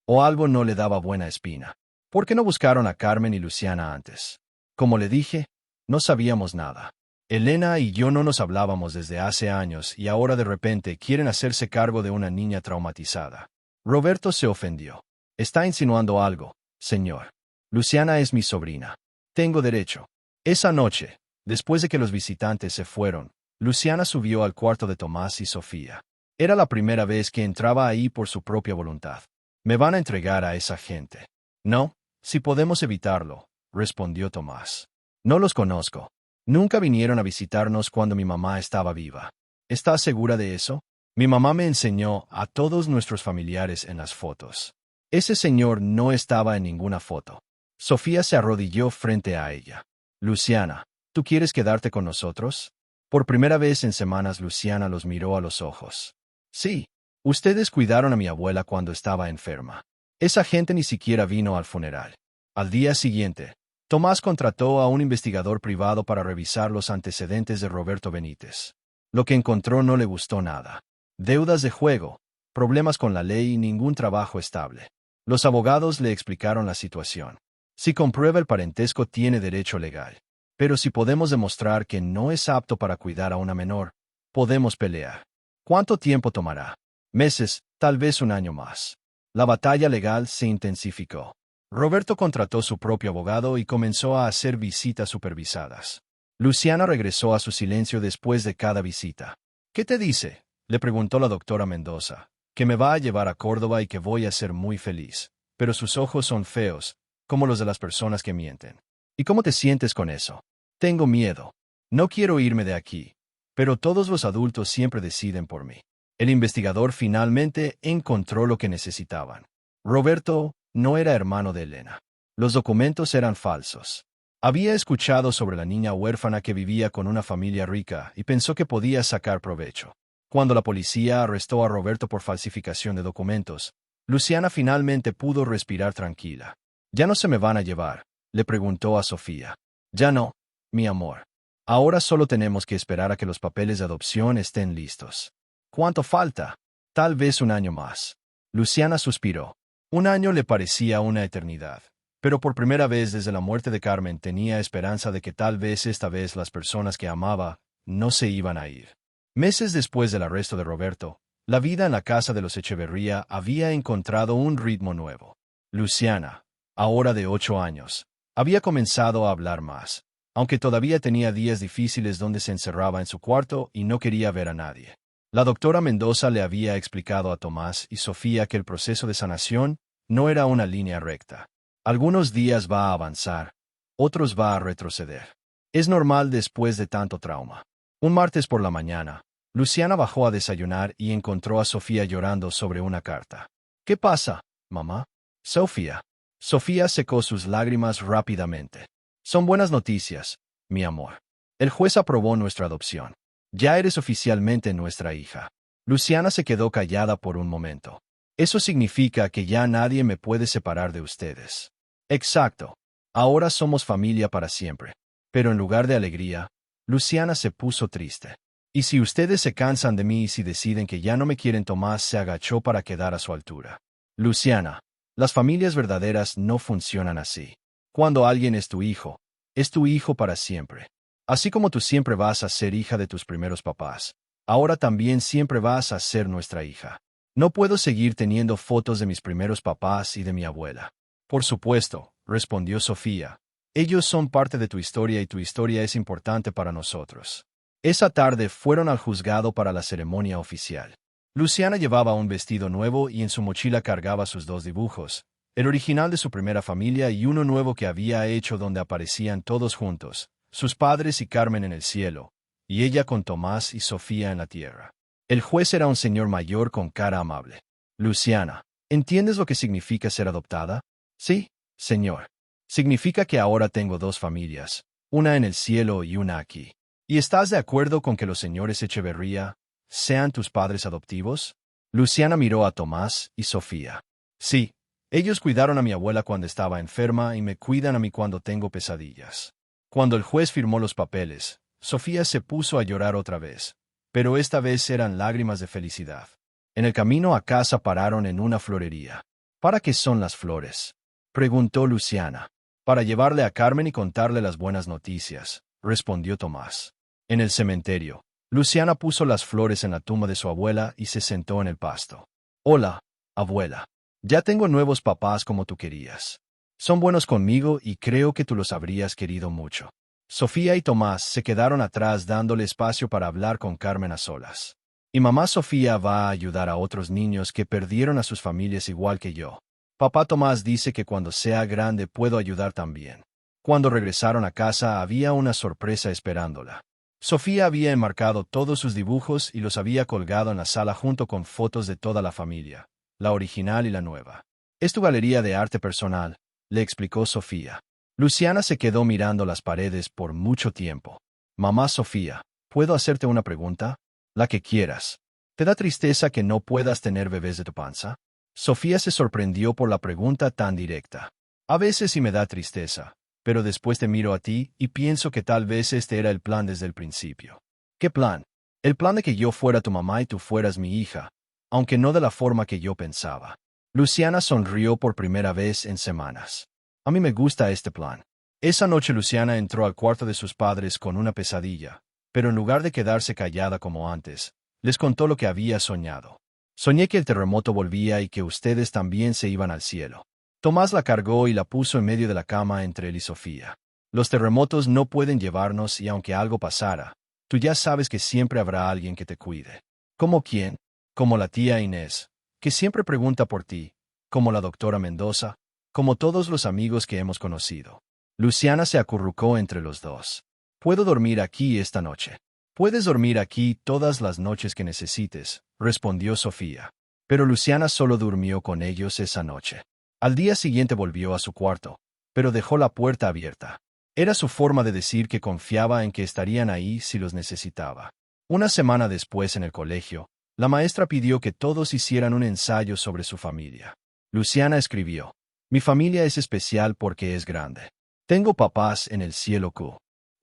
Speaker 1: o algo no le daba buena espina. ¿Por qué no buscaron a Carmen y Luciana antes? Como le dije, no sabíamos nada. Elena y yo no nos hablábamos desde hace años y ahora de repente quieren hacerse cargo de una niña traumatizada. Roberto se ofendió. Está insinuando algo, señor. Luciana es mi sobrina. Tengo derecho. Esa noche, después de que los visitantes se fueron, Luciana subió al cuarto de Tomás y Sofía. Era la primera vez que entraba ahí por su propia voluntad. «Me van a entregar a esa gente». «No, si podemos evitarlo», respondió Tomás. «No los conozco. Nunca vinieron a visitarnos cuando mi mamá estaba viva». «¿Estás segura de eso?» «Mi mamá me enseñó a todos nuestros familiares en las fotos». «Ese señor no estaba en ninguna foto». Sofía se arrodilló frente a ella. «Luciana, ¿tú quieres quedarte con nosotros?» Por primera vez en semanas Luciana los miró a los ojos. «Sí. Ustedes cuidaron a mi abuela cuando estaba enferma. Esa gente ni siquiera vino al funeral». Al día siguiente, Tomás contrató a un investigador privado para revisar los antecedentes de Roberto Benítez. Lo que encontró no le gustó nada. Deudas de juego, problemas con la ley y ningún trabajo estable. Los abogados le explicaron la situación. Si comprueba el parentesco tiene derecho legal. Pero si podemos demostrar que no es apto para cuidar a una menor, podemos pelear. ¿Cuánto tiempo tomará? Meses, tal vez un año más. La batalla legal se intensificó. Roberto contrató su propio abogado y comenzó a hacer visitas supervisadas. Luciana regresó a su silencio después de cada visita. «¿Qué te dice?», le preguntó la doctora Mendoza. «Que me va a llevar a Córdoba y que voy a ser muy feliz. Pero sus ojos son feos, como los de las personas que mienten». «¿Y cómo te sientes con eso?» «Tengo miedo. No quiero irme de aquí. Pero todos los adultos siempre deciden por mí». El investigador finalmente encontró lo que necesitaban. Roberto no era hermano de Elena. Los documentos eran falsos. Había escuchado sobre la niña huérfana que vivía con una familia rica y pensó que podía sacar provecho. Cuando la policía arrestó a Roberto por falsificación de documentos, Luciana finalmente pudo respirar tranquila. «¿Ya no se me van a llevar?», le preguntó a Sofía. «Ya no, mi amor. Ahora solo tenemos que esperar a que los papeles de adopción estén listos». «¿Cuánto falta?» «Tal vez un año más». Luciana suspiró. Un año le parecía una eternidad. Pero por primera vez desde la muerte de Carmen tenía esperanza de que tal vez esta vez las personas que amaba no se iban a ir. Meses después del arresto de Roberto, la vida en la casa de los Echeverría había encontrado un ritmo nuevo. Luciana, ahora de 8 años, había comenzado a hablar más, aunque todavía tenía días difíciles donde se encerraba en su cuarto y no quería ver a nadie. La doctora Mendoza le había explicado a Tomás y Sofía que el proceso de sanación no era una línea recta. Algunos días va a avanzar, otros va a retroceder. Es normal después de tanto trauma. Un martes por la mañana, Luciana bajó a desayunar y encontró a Sofía llorando sobre una carta. «¿Qué pasa, mamá?» «Sofía». Sofía secó sus lágrimas rápidamente. «Son buenas noticias, mi amor. El juez aprobó nuestra adopción. Ya eres oficialmente nuestra hija». Luciana se quedó callada por un momento. «Eso significa que ya nadie me puede separar de ustedes». «Exacto. Ahora somos familia para siempre». Pero en lugar de alegría, Luciana se puso triste. «¿Y si ustedes se cansan de mí y si deciden que ya no me quieren?» Tomás se agachó para quedar a su altura. «Luciana, las familias verdaderas no funcionan así. Cuando alguien es tu hijo para siempre. Así como tú siempre vas a ser hija de tus primeros papás, ahora también siempre vas a ser nuestra hija. No puedo seguir teniendo fotos de mis primeros papás y de mi abuela». «Por supuesto», respondió Sofía. «Ellos son parte de tu historia y tu historia es importante para nosotros». Esa tarde fueron al juzgado para la ceremonia oficial. Luciana llevaba un vestido nuevo y en su mochila cargaba sus 2 dibujos, el original de su primera familia y uno nuevo que había hecho donde aparecían todos juntos, sus padres y Carmen en el cielo, y ella con Tomás y Sofía en la tierra. El juez era un señor mayor con cara amable. «Luciana, ¿entiendes lo que significa ser adoptada?» «Sí, señor. Significa que ahora tengo 2 familias, una en el cielo y una aquí. ¿Y estás de acuerdo con que los señores Echeverría sean tus padres adoptivos?» Luciana miró a Tomás y Sofía. «Sí, ellos cuidaron a mi abuela cuando estaba enferma y me cuidan a mí cuando tengo pesadillas». Cuando el juez firmó los papeles, Sofía se puso a llorar otra vez, pero esta vez eran lágrimas de felicidad. En el camino a casa pararon en una florería. «¿Para qué son las flores?», preguntó Luciana. «Para llevarle a Carmen y contarle las buenas noticias», respondió Tomás. En el cementerio, Luciana puso las flores en la tumba de su abuela y se sentó en el pasto. «Hola, abuela. Ya tengo nuevos papás como tú querías». Son buenos conmigo y creo que tú los habrías querido mucho. Sofía y Tomás se quedaron atrás dándole espacio para hablar con Carmen a solas. Y mamá Sofía va a ayudar a otros niños que perdieron a sus familias igual que yo. Papá Tomás dice que cuando sea grande puedo ayudar también. Cuando regresaron a casa había una sorpresa esperándola. Sofía había enmarcado todos sus dibujos y los había colgado en la sala junto con fotos de toda la familia, la original y la nueva. Es tu galería de arte personal, le explicó Sofía. Luciana se quedó mirando las paredes por mucho tiempo. Mamá Sofía, ¿puedo hacerte una pregunta? La que quieras. ¿Te da tristeza que no puedas tener bebés de tu panza? Sofía se sorprendió por la pregunta tan directa. A veces sí me da tristeza, pero después te miro a ti y pienso que tal vez este era el plan desde el principio. ¿Qué plan? El plan de que yo fuera tu mamá y tú fueras mi hija, aunque no de la forma que yo pensaba. Luciana sonrió por primera vez en semanas. A mí me gusta este plan. Esa noche Luciana entró al cuarto de sus padres con una pesadilla, pero en lugar de quedarse callada como antes, les contó lo que había soñado. Soñé que el terremoto volvía y que ustedes también se iban al cielo. Tomás la cargó y la puso en medio de la cama entre él y Sofía. Los terremotos no pueden llevarnos y aunque algo pasara, tú ya sabes que siempre habrá alguien que te cuide. ¿Como quién? Como la tía Inés, que siempre pregunta por ti, como la doctora Mendoza, como todos los amigos que hemos conocido. Luciana se acurrucó entre los dos. Puedo dormir aquí esta noche. Puedes dormir aquí todas las noches que necesites, respondió Sofía. Pero Luciana solo durmió con ellos esa noche. Al día siguiente volvió a su cuarto, pero dejó la puerta abierta. Era su forma de decir que confiaba en que estarían ahí si los necesitaba. Una semana después en el colegio, la maestra pidió que todos hicieran un ensayo sobre su familia. Luciana escribió: Mi familia es especial porque es grande. Tengo papás en el cielo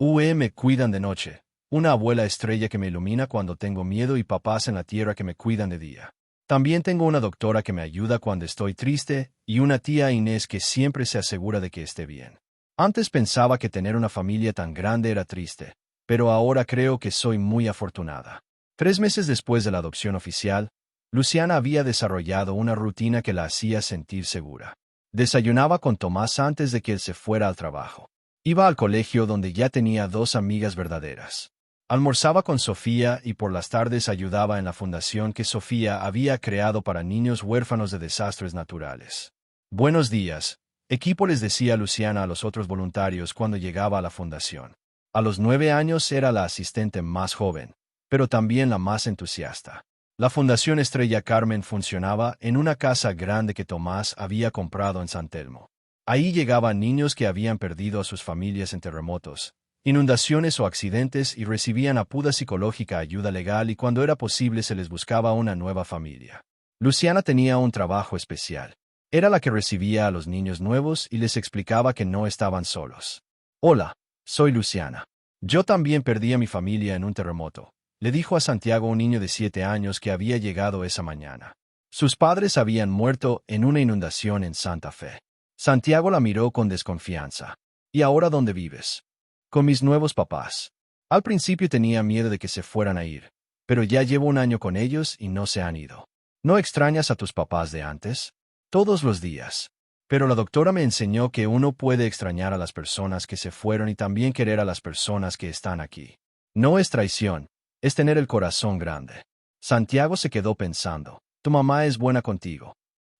Speaker 1: me cuidan de noche, una abuela estrella que me ilumina cuando tengo miedo y papás en la tierra que me cuidan de día. También tengo una doctora que me ayuda cuando estoy triste y una tía Inés que siempre se asegura de que esté bien. Antes pensaba que tener una familia tan grande era triste, pero ahora creo que soy muy afortunada. 3 meses después de la adopción oficial, Luciana había desarrollado una rutina que la hacía sentir segura. Desayunaba con Tomás antes de que él se fuera al trabajo. Iba al colegio donde ya tenía 2 amigas verdaderas. Almorzaba con Sofía y por las tardes ayudaba en la fundación que Sofía había creado para niños huérfanos de desastres naturales. Buenos días, equipo, les decía Luciana a los otros voluntarios cuando llegaba a la fundación. A los 9 años era la asistente más joven, pero también la más entusiasta. La Fundación Estrella Carmen funcionaba en una casa grande que Tomás había comprado en San Telmo. Ahí llegaban niños que habían perdido a sus familias en terremotos, inundaciones o accidentes y recibían ayuda psicológica, ayuda legal y cuando era posible se les buscaba una nueva familia. Luciana tenía un trabajo especial. Era la que recibía a los niños nuevos y les explicaba que no estaban solos. Hola, soy Luciana. Yo también perdí a mi familia en un terremoto, le dijo a Santiago, un niño de 7 años que había llegado esa mañana. Sus padres habían muerto en una inundación en Santa Fe. Santiago la miró con desconfianza. ¿Y ahora dónde vives? Con mis nuevos papás. Al principio tenía miedo de que se fueran a ir, pero ya llevo un año con ellos y no se han ido. ¿No extrañas a tus papás de antes? Todos los días. Pero la doctora me enseñó que uno puede extrañar a las personas que se fueron y también querer a las personas que están aquí. No es traición, es tener el corazón grande. Santiago se quedó pensando. Tu mamá es buena contigo.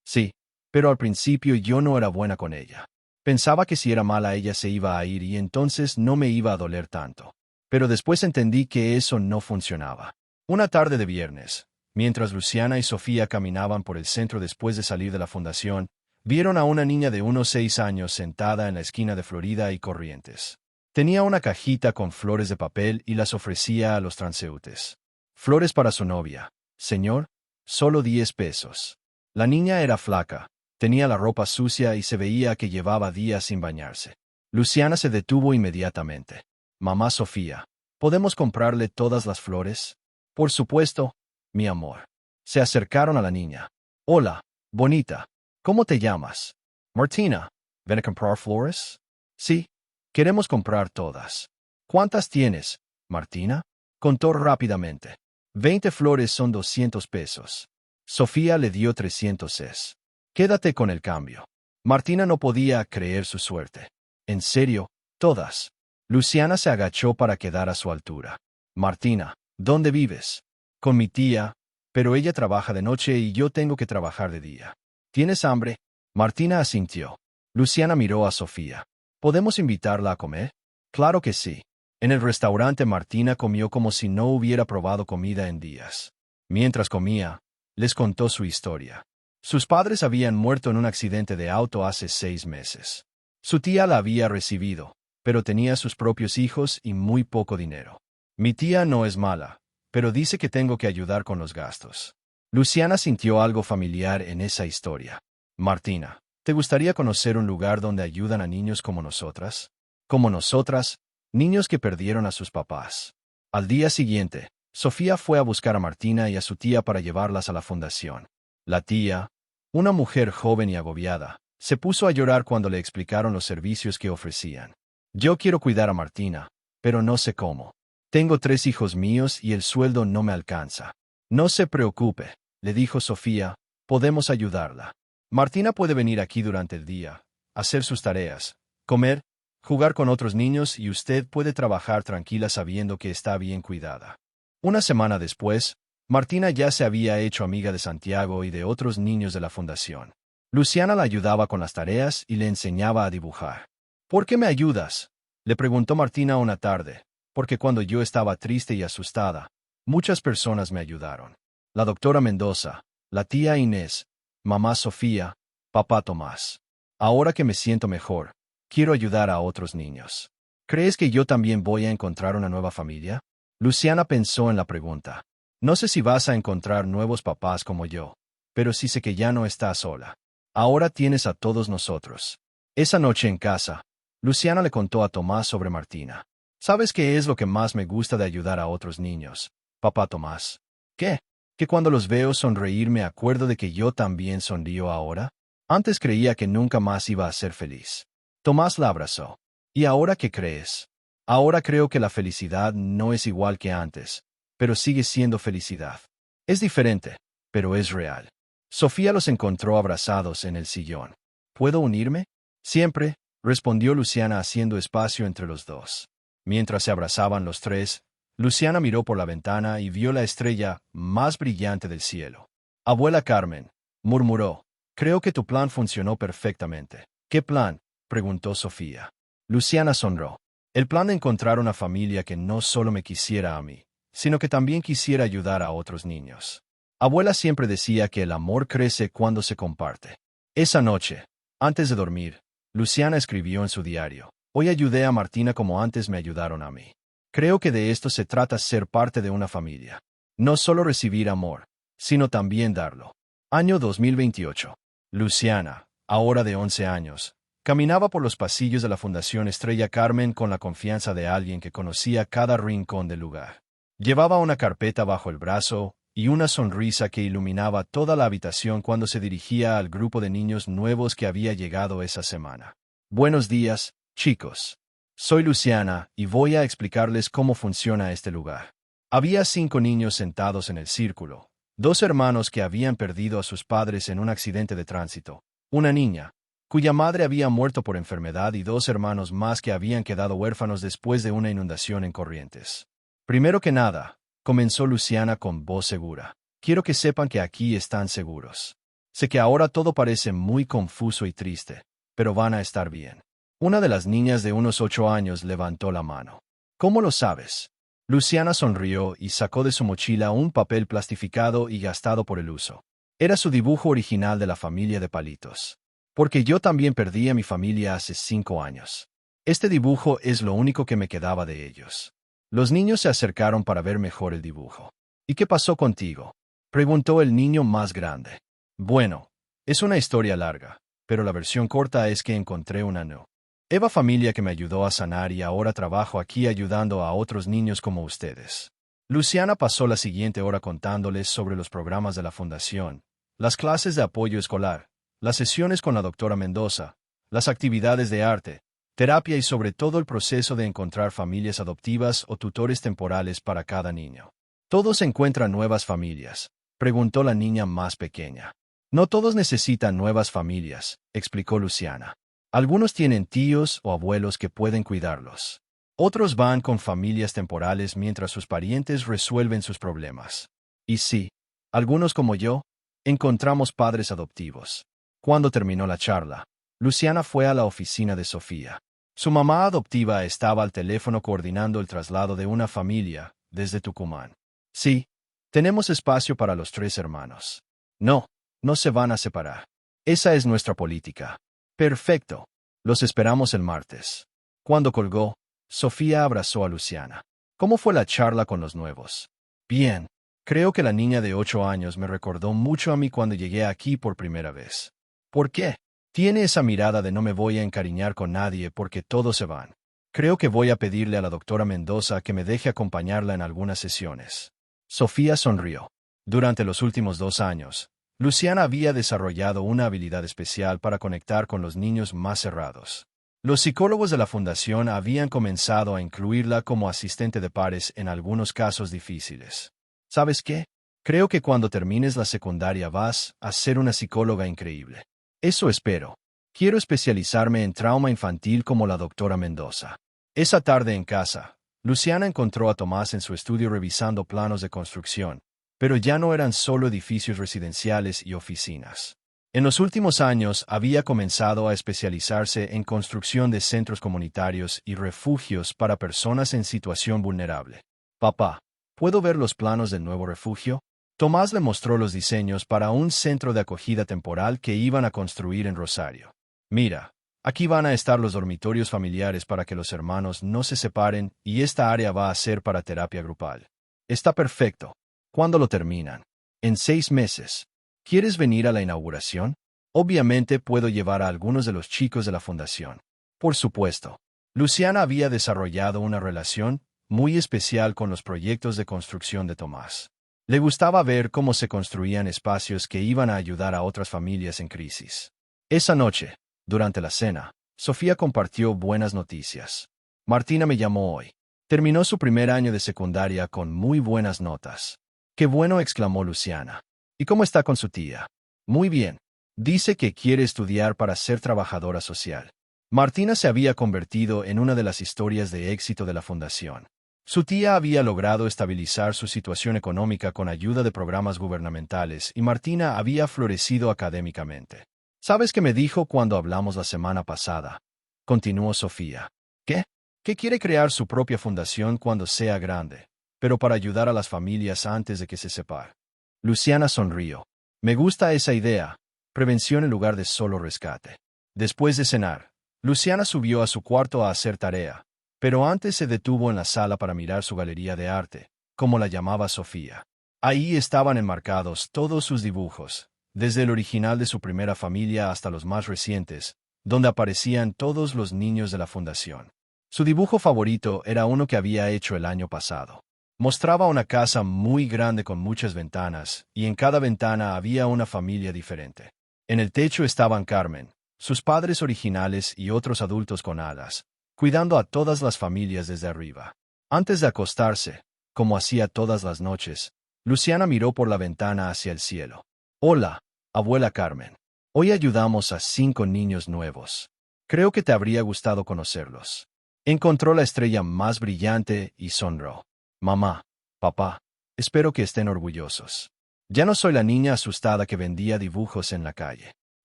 Speaker 1: Sí, pero al principio yo no era buena con ella. Pensaba que si era mala ella se iba a ir y entonces no me iba a doler tanto. Pero después entendí que eso no funcionaba. Una tarde de viernes, mientras Luciana y Sofía caminaban por el centro después de salir de la fundación, vieron a una niña de unos 6 años sentada en la esquina de Florida y Corrientes. Tenía una cajita con flores de papel y las ofrecía a los transeúntes. Flores para su novia. Señor, solo 10 pesos. La niña era flaca, tenía la ropa sucia y se veía que llevaba días sin bañarse. Luciana se detuvo inmediatamente. Mamá Sofía, ¿podemos comprarle todas las flores? Por supuesto, mi amor. Se acercaron a la niña. Hola, bonita. ¿Cómo te llamas? Martina. ¿Ven a comprar flores? Sí. Queremos comprar todas. ¿Cuántas tienes, Martina? Contó rápidamente. 20 flores son 200 pesos. Sofía le dio 300 es. Quédate con el cambio. Martina no podía creer su suerte. ¿En serio? ¿Todas? Luciana se agachó para quedar a su altura. Martina, ¿dónde vives? Con mi tía, pero ella trabaja de noche y yo tengo que trabajar de día. ¿Tienes hambre? Martina asintió. Luciana miró a Sofía. ¿Podemos invitarla a comer? Claro que sí. En el restaurante Martina comió como si no hubiera probado comida en días. Mientras comía, les contó su historia. Sus padres habían muerto en un accidente de auto hace 6 meses. Su tía la había recibido, pero tenía sus propios hijos y muy poco dinero. Mi tía no es mala, pero dice que tengo que ayudar con los gastos. Luciana sintió algo familiar en esa historia. Martina, ¿te gustaría conocer un lugar donde ayudan a niños como nosotras? Como nosotras, niños que perdieron a sus papás. Al día siguiente, Sofía fue a buscar a Martina y a su tía para llevarlas a la fundación. La tía, una mujer joven y agobiada, se puso a llorar cuando le explicaron los servicios que ofrecían. Yo quiero cuidar a Martina, pero no sé cómo. Tengo 3 hijos míos y el sueldo no me alcanza. No se preocupe, le dijo Sofía, podemos ayudarla. Martina puede venir aquí durante el día, hacer sus tareas, comer, jugar con otros niños y usted puede trabajar tranquila sabiendo que está bien cuidada. Una semana después, Martina ya se había hecho amiga de Santiago y de otros niños de la fundación. Luciana la ayudaba con las tareas y le enseñaba a dibujar. ¿Por qué me ayudas?, le preguntó Martina una tarde, porque cuando yo estaba triste y asustada, muchas personas me ayudaron. La doctora Mendoza, la tía Inés, mamá Sofía, papá Tomás. Ahora que me siento mejor, quiero ayudar a otros niños. ¿Crees que yo también voy a encontrar una nueva familia? Luciana pensó en la pregunta. No sé si vas a encontrar nuevos papás como yo, pero sí sé que ya no estás sola. Ahora tienes a todos nosotros. Esa noche en casa, Luciana le contó a Tomás sobre Martina. ¿Sabes qué es lo que más me gusta de ayudar a otros niños, papá Tomás? ¿Qué? Que cuando los veo sonreír me acuerdo de que yo también sonrío ahora. Antes creía que nunca más iba a ser feliz. Tomás la abrazó. ¿Y ahora qué crees? Ahora creo que la felicidad no es igual que antes, pero sigue siendo felicidad. Es diferente, pero es real. Sofía los encontró abrazados en el sillón. ¿Puedo unirme? Siempre, respondió Luciana haciendo espacio entre los dos. Mientras se abrazaban los tres, Luciana miró por la ventana y vio la estrella más brillante del cielo. Abuela Carmen, murmuró, creo que tu plan funcionó perfectamente. ¿Qué plan?, preguntó Sofía. Luciana sonrió. El plan de encontrar una familia que no solo me quisiera a mí, sino que también quisiera ayudar a otros niños. Abuela siempre decía que el amor crece cuando se comparte. Esa noche, antes de dormir, Luciana escribió en su diario: hoy ayudé a Martina como antes me ayudaron a mí. Creo que de esto se trata, ser parte de una familia. No solo recibir amor, sino también darlo. Año 2028. Luciana, ahora de 11 años, caminaba por los pasillos de la Fundación Estrella Carmen con la confianza de alguien que conocía cada rincón del lugar. Llevaba una carpeta bajo el brazo y una sonrisa que iluminaba toda la habitación cuando se dirigía al grupo de niños nuevos que había llegado esa semana. Buenos días, chicos. Soy Luciana y voy a explicarles cómo funciona este lugar. Había 5 niños sentados en el círculo, 2 hermanos que habían perdido a sus padres en un accidente de tránsito, una niña, cuya madre había muerto por enfermedad y 2 hermanos más que habían quedado huérfanos después de una inundación en Corrientes. Primero que nada, comenzó Luciana con voz segura. Quiero que sepan que aquí están seguros. Sé que ahora todo parece muy confuso y triste, pero van a estar bien. Una de las niñas de unos 8 años levantó la mano. ¿Cómo lo sabes? Luciana sonrió y sacó de su mochila un papel plastificado y gastado por el uso. Era su dibujo original de la familia de palitos. Porque yo también perdí a mi familia hace 5 años. Este dibujo es lo único que me quedaba de ellos. Los niños se acercaron para ver mejor el dibujo. ¿Y qué pasó contigo?, preguntó el niño más grande. Bueno, es una historia larga, pero la versión corta es que encontré una nueva familia que me ayudó a sanar y ahora trabajo aquí ayudando a otros niños como ustedes. Luciana pasó la siguiente hora contándoles sobre los programas de la fundación, las clases de apoyo escolar, las sesiones con la doctora Mendoza, las actividades de arte, terapia y sobre todo el proceso de encontrar familias adoptivas o tutores temporales para cada niño. ¿Todos encuentran nuevas familias?, preguntó la niña más pequeña. No todos necesitan nuevas familias, explicó Luciana. Algunos tienen tíos o abuelos que pueden cuidarlos. Otros van con familias temporales mientras sus parientes resuelven sus problemas. Y sí, algunos como yo, encontramos padres adoptivos. Cuando terminó la charla, Luciana fue a la oficina de Sofía. Su mamá adoptiva estaba al teléfono coordinando el traslado de una familia desde Tucumán. Sí, tenemos espacio para los 3 hermanos. No, no se van a separar. Esa es nuestra política. Perfecto. Los esperamos el martes. Cuando colgó, Sofía abrazó a Luciana. ¿Cómo fue la charla con los nuevos? Bien. Creo que la niña de 8 años me recordó mucho a mí cuando llegué aquí por primera vez. ¿Por qué? Tiene esa mirada de no me voy a encariñar con nadie porque todos se van. Creo que voy a pedirle a la doctora Mendoza que me deje acompañarla en algunas sesiones. Sofía sonrió. Durante los últimos 2 años, Luciana había desarrollado una habilidad especial para conectar con los niños más cerrados. Los psicólogos de la fundación habían comenzado a incluirla como asistente de pares en algunos casos difíciles. ¿Sabes qué? Creo que cuando termines la secundaria vas a ser una psicóloga increíble. Eso espero. Quiero especializarme en trauma infantil como la doctora Mendoza. Esa tarde en casa, Luciana encontró a Tomás en su estudio revisando planos de construcción, pero ya no eran solo edificios residenciales y oficinas. En los últimos años había comenzado a especializarse en construcción de centros comunitarios y refugios para personas en situación vulnerable. Papá, ¿puedo ver los planos del nuevo refugio? Tomás le mostró los diseños para un centro de acogida temporal que iban a construir en Rosario. Mira, aquí van a estar los dormitorios familiares para que los hermanos no se separen y esta área va a ser para terapia grupal. Está perfecto. ¿Cuándo lo terminan? En 6 meses. ¿Quieres venir a la inauguración? Obviamente puedo llevar a algunos de los chicos de la fundación. Por supuesto. Luciana había desarrollado una relación muy especial con los proyectos de construcción de Tomás. Le gustaba ver cómo se construían espacios que iban a ayudar a otras familias en crisis. Esa noche, durante la cena, Sofía compartió buenas noticias. Martina me llamó hoy. Terminó su primer año de secundaria con muy buenas notas. ¡Qué bueno!, exclamó Luciana. ¿Y cómo está con su tía? Muy bien. Dice que quiere estudiar para ser trabajadora social. Martina se había convertido en una de las historias de éxito de la fundación. Su tía había logrado estabilizar su situación económica con ayuda de programas gubernamentales y Martina había florecido académicamente. ¿Sabes qué me dijo cuando hablamos la semana pasada? Continuó Sofía. ¿Qué? Que quiere crear su propia fundación cuando sea grande, pero para ayudar a las familias antes de que se separen. Luciana sonrió. Me gusta esa idea. Prevención en lugar de solo rescate. Después de cenar, Luciana subió a su cuarto a hacer tarea, pero antes se detuvo en la sala para mirar su galería de arte, como la llamaba Sofía. Ahí estaban enmarcados todos sus dibujos, desde el original de su primera familia hasta los más recientes, donde aparecían todos los niños de la fundación. Su dibujo favorito era uno que había hecho el año pasado. Mostraba una casa muy grande con muchas ventanas, y en cada ventana había una familia diferente. En el techo estaban Carmen, sus padres originales y otros adultos con alas, cuidando a todas las familias desde arriba. Antes de acostarse, como hacía todas las noches, Luciana miró por la ventana hacia el cielo. Hola, abuela Carmen. Hoy ayudamos a 5 niños nuevos. Creo que te habría gustado conocerlos. Encontró la estrella más brillante y sonrió. Mamá, papá, espero que estén orgullosos. Ya no soy la niña asustada que vendía dibujos en la calle.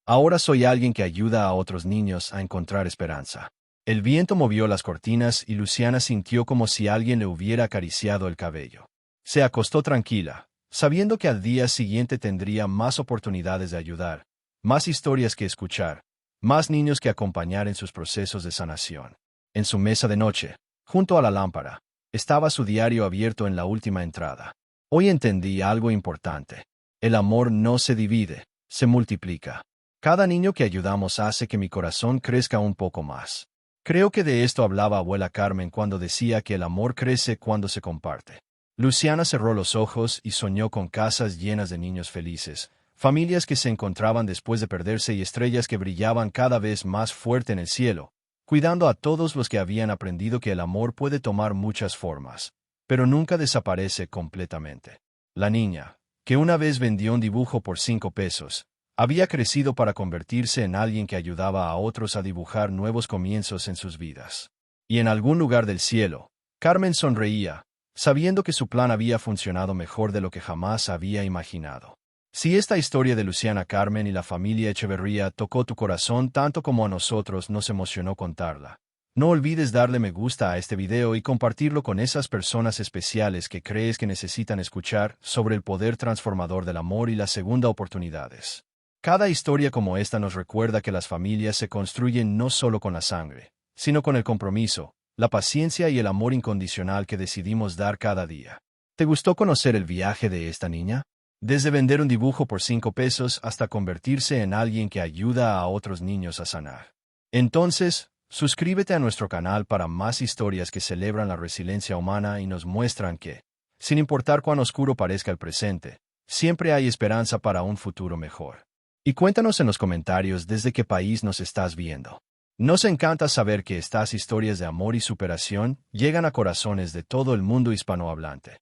Speaker 1: Ahora soy alguien que ayuda a otros niños a encontrar esperanza. El viento movió las cortinas y Luciana sintió como si alguien le hubiera acariciado el cabello. Se acostó tranquila, sabiendo que al día siguiente tendría más oportunidades de ayudar, más historias que escuchar, más niños que acompañar en sus procesos de sanación. En su mesa de noche, junto a la lámpara, estaba su diario abierto en la última entrada. Hoy entendí algo importante. El amor no se divide, se multiplica. Cada niño que ayudamos hace que mi corazón crezca un poco más. Creo que de esto hablaba abuela Carmen cuando decía que el amor crece cuando se comparte. Luciana cerró los ojos y soñó con casas llenas de niños felices, familias que se encontraban después de perderse y estrellas que brillaban cada vez más fuerte en el cielo, cuidando a todos los que habían aprendido que el amor puede tomar muchas formas, pero nunca desaparece completamente. La niña, que una vez vendió un dibujo por 5 pesos, Había crecido para convertirse en alguien que ayudaba a otros a dibujar nuevos comienzos en sus vidas. Y en algún lugar del cielo, Carmen sonreía, sabiendo que su plan había funcionado mejor de lo que jamás había imaginado. Si esta historia de Luciana Carmen y la familia Echeverría tocó tu corazón tanto como a nosotros nos emocionó contarla, no olvides darle me gusta a este video y compartirlo con esas personas especiales que crees que necesitan escuchar sobre el poder transformador del amor y las segundas oportunidades. Cada historia como esta nos recuerda que las familias se construyen no solo con la sangre, sino con el compromiso, la paciencia y el amor incondicional que decidimos dar cada día. ¿Te gustó conocer el viaje de esta niña? Desde vender un dibujo por 5 pesos hasta convertirse en alguien que ayuda a otros niños a sanar. Entonces, suscríbete a nuestro canal para más historias que celebran la resiliencia humana y nos muestran que, sin importar cuán oscuro parezca el presente, siempre hay esperanza para un futuro mejor. Y cuéntanos en los comentarios desde qué país nos estás viendo. Nos encanta saber que estas historias de amor y superación llegan a corazones de todo el mundo hispanohablante.